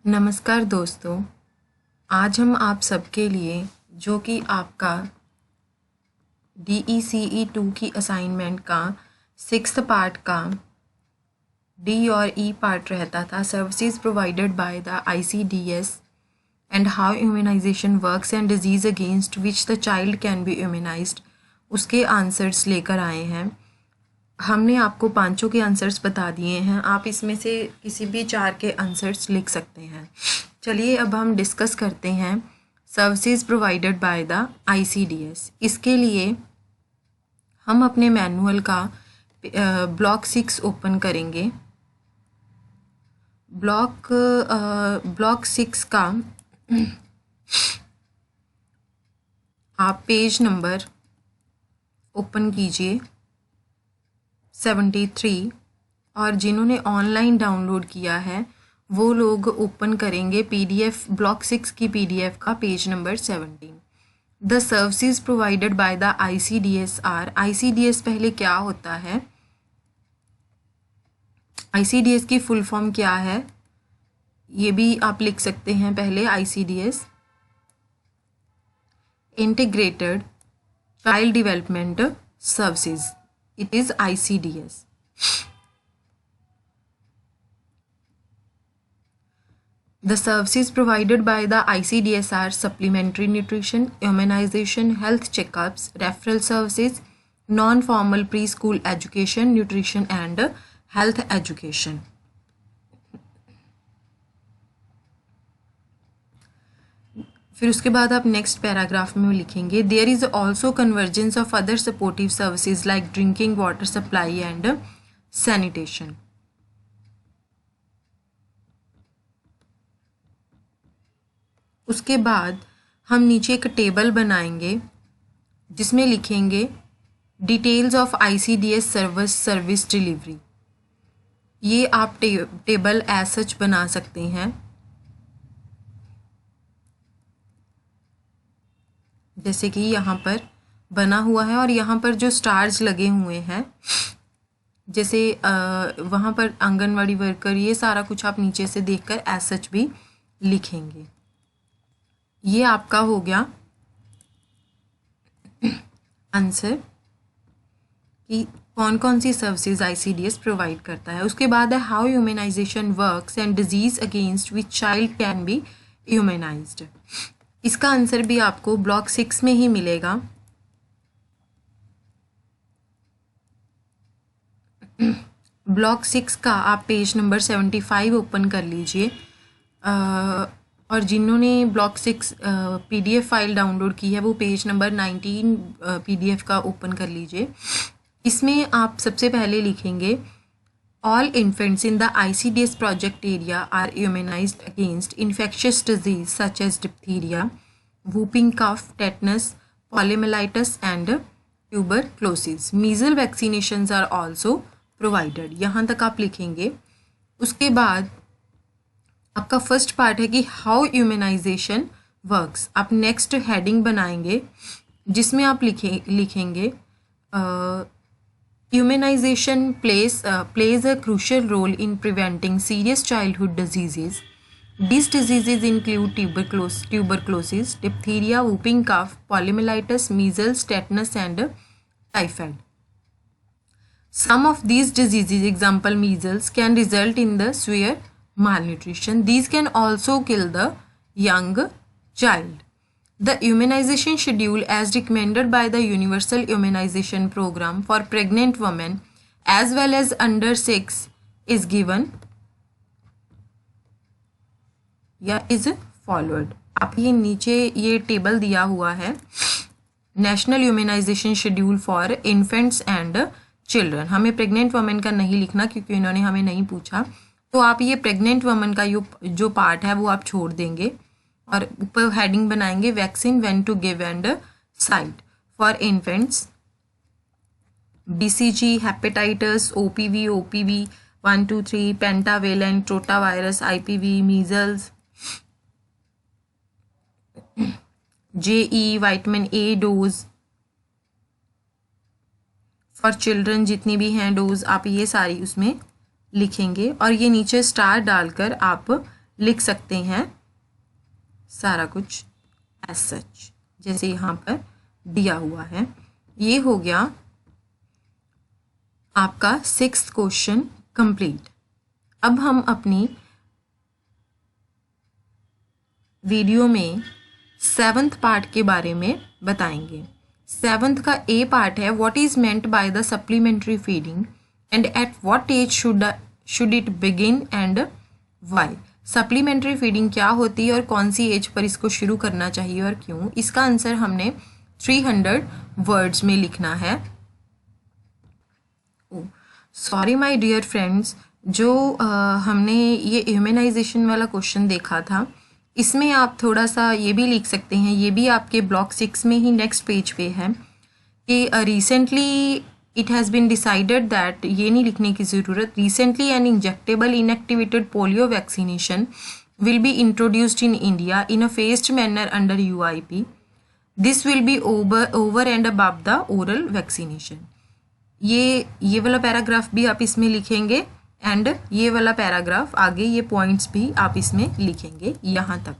नमस्कार दोस्तों। आज हम आप सबके लिए जो कि आपका DECE 2 की असाइनमेंट का 6th पार्ट का डी और ई पार्ट रहता था, services provided by the ICDS and how immunization works and disease against which the child can be immunized, उसके आंसर्स लेकर आए हैं। हमने आपको पांचों के आंसर्स बता दिए हैं, आप इसमें से किसी भी चार के आंसर्स लिख सकते हैं। चलिए अब हम डिस्कस करते हैं services provided by the ICDS। इसके लिए हम अपने मैनुअल का ब्लॉक 6 ओपन करेंगे। ब्लॉक 6 का आप पेज नंबर ओपन कीजिए 73, और जिन्होंने ऑनलाइन डाउनलोड किया है वो लोग ओपन करेंगे PDF ब्लॉक 6 की PDF का page number 17। The services provided by the ICDS are. ICDS पहले क्या होता है, ICDS की फुल फॉर्म क्या है ये भी आप लिख सकते हैं। पहले ICDS integrated child development services, it is ICDS. The services provided by the ICDS are supplementary nutrition, immunization, health checkups, referral services, non-formal preschool education, nutrition and health education. फिर उसके बाद आप नेक्स्ट पैराग्राफ में लिखेंगे there is also convergence of other supportive services like drinking water supply and sanitation. उसके बाद हम नीचे एक टेबल बनाएंगे जिसमें लिखेंगे details of ICDS service delivery. ये आप टेबल एज सच बना सकते हैं, जैसे कि यहाँ पर बना हुआ है। और यहाँ पर जो स्टार्स लगे हुए हैं, जैसे वहाँ पर आंगनवाड़ी वर्कर, ये सारा कुछ आप नीचे से देखकर एज सच भी लिखेंगे। ये आपका हो गया आंसर कि कौन कौन सी सर्विसेज ICDS प्रोवाइड करता है। उसके बाद है how immunization works and disease against which child can be immunized. इसका आंसर भी आपको ब्लॉक 6 में ही मिलेगा। ब्लॉक 6 का आप पेज नंबर 75 ओपन कर लीजिए, और जिन्होंने ब्लॉक 6 PDF फाइल डाउनलोड की है वो पेज नंबर 19 PDF का ओपन कर लीजिए। इसमें आप सबसे पहले लिखेंगे all infants in the ICDS project area are immunized against infectious disease such as diphtheria, whooping cough, tetanus, poliomyelitis and tuberculosis. Measles vaccinations are also provided. यहाँ तक आप लिखेंगे। उसके बाद आपका फर्स्ट पार्ट है कि हाउ इम्यूनाइजेशन वर्क्स। आप नेक्स्ट हेडिंग बनाएंगे जिसमें आप लिखेंगे immunisation plays a crucial role in preventing serious childhood diseases. These diseases include tuberculosis, diphtheria, whooping cough, poliomyelitis, measles, tetanus, and typhoid. Some of these diseases, example measles, can result in the severe malnutrition. These can also kill the young child. The immunization schedule, as recommended by the Universal Immunization Program for pregnant women as well as under 6, is given या is followed. आप ये नीचे ये table दिया हुआ है national immunization schedule for infants and children. हमें pregnant women का नहीं लिखना क्योंकि इन्होंने हमें नहीं पूछा, तो आप ये प्रेग्नेंट वुमेन का जो पार्ट है वो आप छोड़ देंगे और ऊपर हेडिंग बनाएंगे vaccine when to give and site for infants, BCG, hepatitis, OPV 1, 2, 3, pentavalent, rotavirus, IPV, measles, JE, vitamin A dose for children, जितनी भी हैं डोज आप ये सारी उसमें लिखेंगे। और ये नीचे स्टार डालकर आप लिख सकते हैं सारा कुछ एज सच, जैसे यहाँ पर दिया हुआ है। ये हो गया आपका 6th क्वेश्चन कंप्लीट। अब हम अपनी वीडियो में 7th पार्ट के बारे में बताएंगे। 7th का ए पार्ट है what is meant by the supplementary feeding and at what age should it begin and why. Supplementary feeding क्या होती है और कौन सी एज पर इसको शुरू करना चाहिए और क्यों। इसका आंसर हमने 300 वर्ड्स में लिखना है। सॉरी माय डियर फ्रेंड्स, जो हमने ये ह्यूमनाइजेशन वाला क्वेश्चन देखा था, इसमें आप थोड़ा सा ये भी लिख सकते हैं, ये भी आपके ब्लॉक 6 में ही नेक्स्ट पेज पे है कि recently it has been decided that, ये नहीं लिखने की ज़रूरत, recently an injectable inactivated polio vaccination will be introduced in India in a phased manner under UIP। This will be over and above the oral vaccination. ये वाला paragraph भी आप इसमें लिखेंगे एंड ये वाला पैराग्राफ आगे, ये पॉइंट्स भी आप इसमें लिखेंगे यहाँ तक।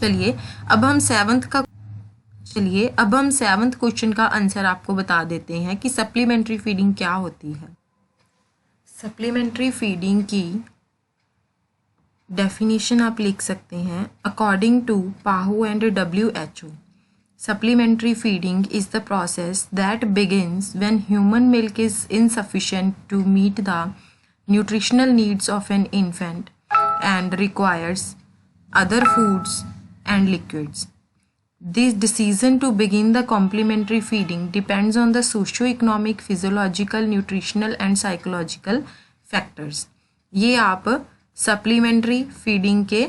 चलिए अब हम 7th क्वेश्चन का आंसर आपको बता देते हैं कि सप्लीमेंट्री फीडिंग क्या होती है। सप्लीमेंट्री फीडिंग की डेफिनेशन आप लिख सकते हैं according to PAHO and WHO। Supplementary feeding is the process that begins when human milk is insufficient to meet the nutritional needs of an infant and requires other foods and liquids. This decision to begin the complementary feeding depends on the socio-economic, physiological, nutritional and psychological factors. ये आप supplementary feeding के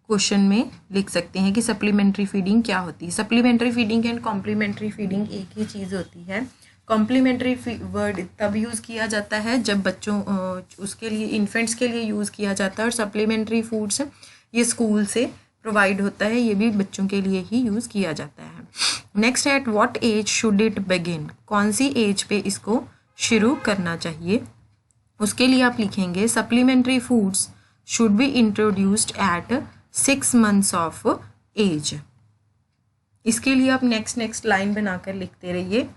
question में लिख सकते हैं कि supplementary feeding क्या होती है। Supplementary feeding and complementary feeding एक ही चीज़ होती है। कॉम्प्लीमेंट्री वर्ड तब यूज़ किया जाता है जब बच्चों उसके लिए इन्फेंट्स के लिए यूज़ किया जाता है, और सप्लीमेंट्री फूड्स ये स्कूल से प्रोवाइड होता है, ये भी बच्चों के लिए ही यूज़ किया जाता है। Next, at what age should it begin, कौन सी एज पे इसको शुरू करना चाहिए। उसके लिए आप लिखेंगे supplementary foods should be introduced at 6 months of age. इसके लिए आप नेक्स्ट लाइन बनाकर लिखते रहिए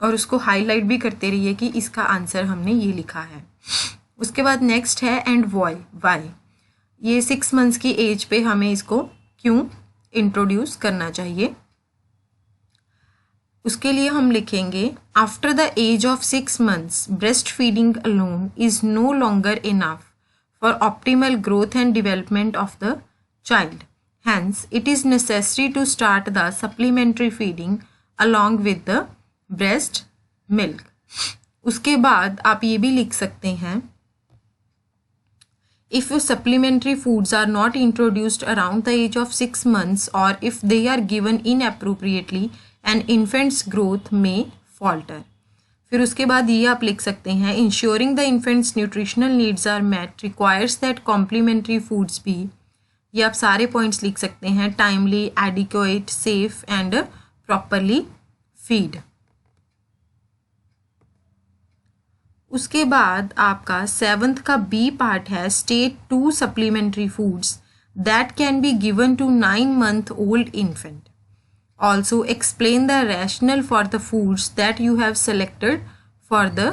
और उसको हाईलाइट भी करते रहिए कि इसका आंसर हमने ये लिखा है। उसके बाद नेक्स्ट है एंड वाई, ये 6 months की एज पे हमें इसको क्यों इंट्रोड्यूस करना चाहिए। उसके लिए हम लिखेंगे after the age of 6 months breast feeding alone is no longer enough for optimal growth and development of the child. Hence, it is necessary to start the supplementary feeding along with the breast milk. उसके बाद आप ये भी लिख सकते हैं if supplementary foods are not introduced around the age of 6 months or if they are given inappropriately, an infant's growth may falter. फिर उसके बाद ये आप लिख सकते हैं ensuring the infants nutritional needs are met requires that complementary foods भी, ये आप सारे पॉइंट्स लिख सकते हैं timely, adequate, safe and properly feed. उसके बाद आपका 7th का बी पार्ट है state 2 supplementary foods that can be given to 9 month old infant. Also explain the rationale for the foods that you have selected for the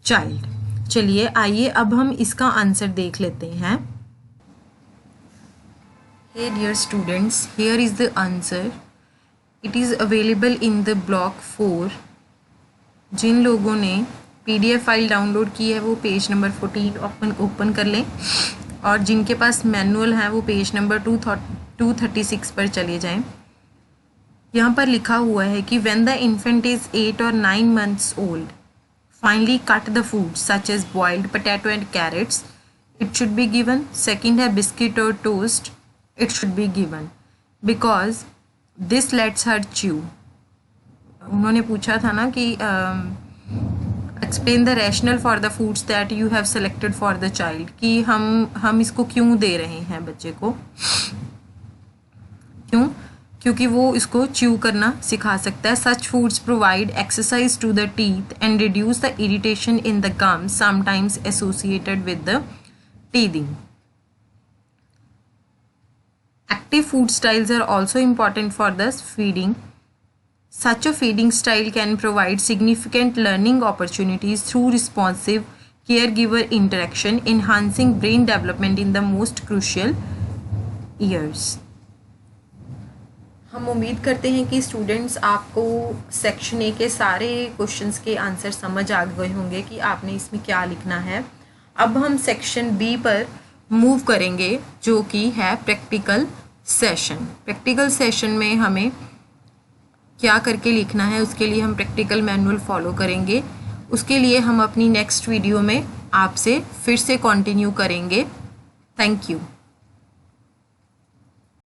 child. चलिए आइए अब हम इसका आंसर देख लेते हैं। Hey dear students, here is the answer. It is available in the block 4. जिन लोगों ने PDF फाइल डाउनलोड की है वो पेज नंबर 14 ओपन कर लें, और जिनके पास मैनुअल है वो पेज नंबर 236 पर चले जाएं। यहाँ पर लिखा हुआ है कि when the infant is 8 or 9 months old, finally cut the foods such as boiled potato and carrots, it should be given. Second है biscuit or toast, it should be given because this lets her chew. उन्होंने पूछा था ना कि explain the rationale for the foods that you have selected for the child, कि हम इसको क्यों दे रहे हैं बच्चे को, क्यों, क्योंकि वो इसको च्यू करना सिखा सकता है। Such foods provide exercise to the teeth and reduce the irritation in the gums sometimes associated with the teething. Active food styles are also important for the feeding. Such a feeding style can provide significant learning opportunities through responsive caregiver interaction, enhancing brain development in the most crucial years. हम उम्मीद करते हैं कि students आपको section A के सारे questions के answer समझ आ गए होंगे कि आपने इसमें क्या लिखना है. अब हम सेक्शन बी पर मूव करेंगे जो कि है प्रैक्टिकल सेशन. प्रैक्टिकल सेशन में हमें क्या करके लिखना है उसके लिए हम प्रैक्टिकल मैनुअल फॉलो करेंगे. उसके लिए हम अपनी नेक्स्ट वीडियो में आपसे फिर से कंटिन्यू करेंगे. Thank you.